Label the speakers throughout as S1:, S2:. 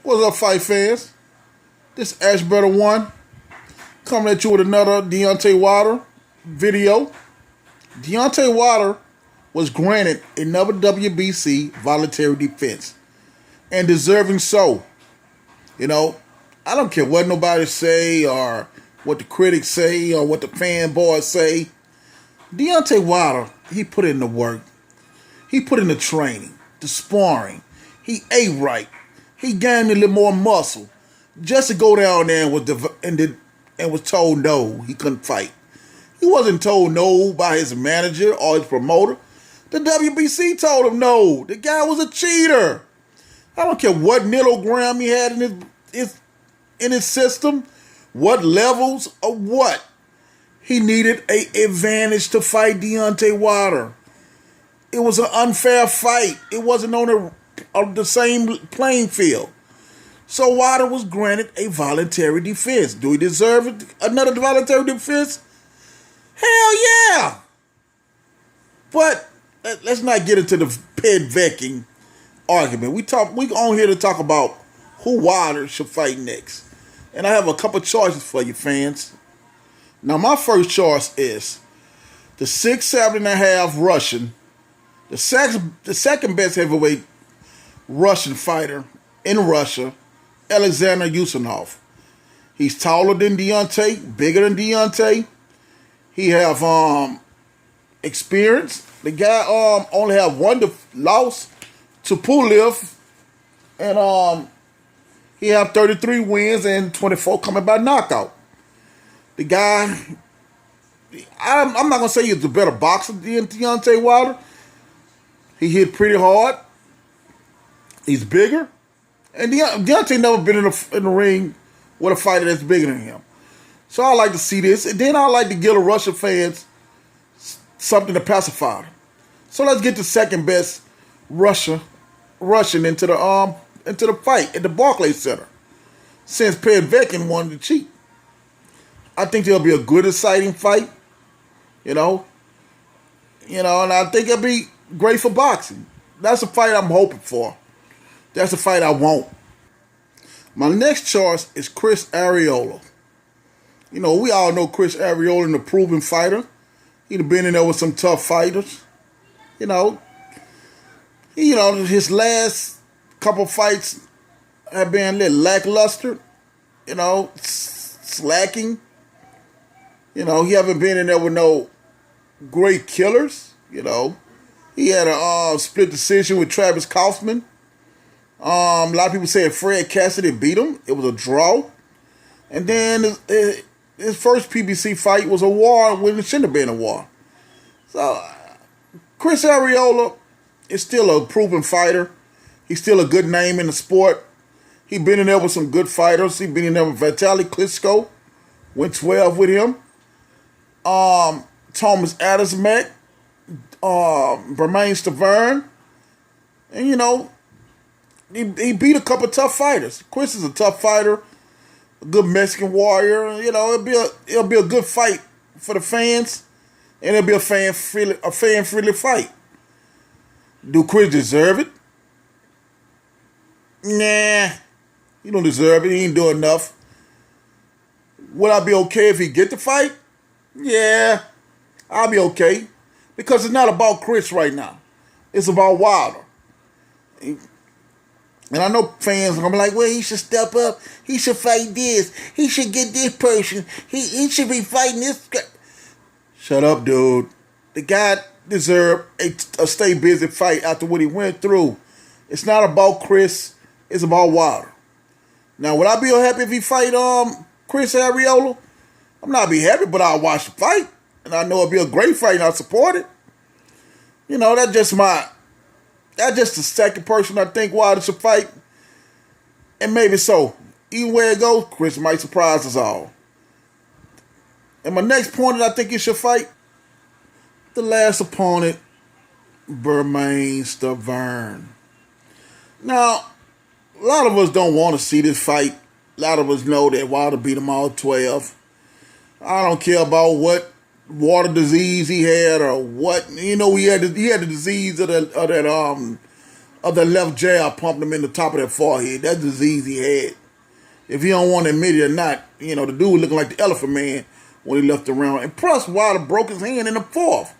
S1: What's up, fight fans? This Ash Better One coming at you with another Deontay Wilder video. Deontay Wilder was granted another WBC voluntary defense, and deserving so. You know, I don't care what nobody say or what the critics say or what the fanboys say. Deontay Wilder, he put in the work. He put in the training, the sparring. He ate right. He gained a little more muscle just to go down there and was told no, he couldn't fight. He wasn't told no by his manager or his promoter. The WBC told him no. The guy was a cheater. I don't care what milligram he had in his system, what levels or what. He needed an advantage to fight Deontay Wilder. It was an unfair fight. It wasn't on the same playing field. So Wilder was granted a voluntary defense. Do he deserve another voluntary defense? Hell yeah! But let's not get into the Pedvecking argument. We on here to talk about who Wilder should fight next. And I have a couple choices for you fans. Now my first choice is the 6'7.5" Russian, the second best heavyweight Russian fighter in Russia, Alexander Usanov. He's taller than Deontay, bigger than Deontay. He have experience. The guy only have one loss to Pulev, and he have 33 wins and 24 coming by knockout. The guy, I'm not gonna say he's a better boxer than Deontay Wilder. He hit pretty hard. He's bigger. And Deontay never been in the ring with a fighter that's bigger than him. So I like to see this. And then I like to give the Russian fans something to pacify them. So let's get the second best Russian into the fight at the Barclays Center. Since Pedvecking wanted to cheat. I think it'll be a good, exciting fight. You know, and I think it'll be great for boxing. That's a fight I'm hoping for. That's a fight I want. My next choice is Chris Arreola. We all know Chris Arreola, the proven fighter. He'd been in there with some tough fighters. His last couple fights have been a little lackluster. Slacking. He haven't been in there with no great killers. He had a split decision with Travis Kaufman. A lot of people said Fred Cassidy beat him. It was a draw. And then his first PBC fight was a war when it shouldn't have been a war. So, Chris Arreola is still a proven fighter. He's still a good name in the sport. He's been in there with some good fighters. He's been in there with Vitaly Klitschko. Went 12 with him. Thomas Adesmack. Bermain Stavern. And, he beat a couple tough fighters. Chris is a tough fighter, a good Mexican warrior. It'll be a good fight for the fans, and it'll be a fan friendly fight. Do Chris deserve it? Nah, he don't deserve it. He ain't doing enough. Would I be okay if he get the fight? Yeah, I'll be okay, because it's not about Chris right now. It's about Wilder. And I know fans are going to be like, well, he should step up. He should fight this. He should get this person. He should be fighting this guy. Shut up, dude. The guy deserved a stay busy fight after what he went through. It's not about Chris. It's about Wilder. Now, would I be happy if he fight Chris Arreola? I'm not be happy, but I'll watch the fight. And I know it'll be a great fight and I'll support it. That's just the second person I think Wilder should fight. And maybe so. Even where it goes, Chris might surprise us all. And my next opponent I think he should fight, the last opponent, Bermain Stavern. Now, a lot of us don't want to see this fight. A lot of us know that Wilder beat him all 12. I don't care about what water disease he had or what. He had the disease of that of the left jab pumped him in the top of that forehead. That disease he had. If he don't want to admit it or not, the dude was looking like the Elephant Man when he left the round. And plus, Wilder broke his hand in the fourth.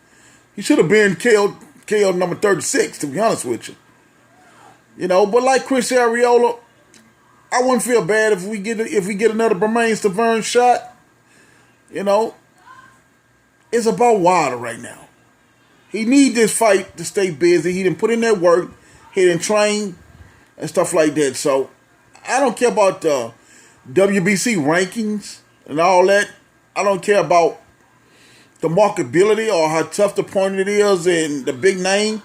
S1: He should have been KO number 36, to be honest with you. But like Chris Arreola, I wouldn't feel bad if we get another Bermane Stiverne shot. It's about Wilder right now. He need this fight to stay busy. He didn't put in that work. He didn't train and stuff like that. So I don't care about the WBC rankings and all that. I don't care about the marketability or how tough the opponent is and the big name.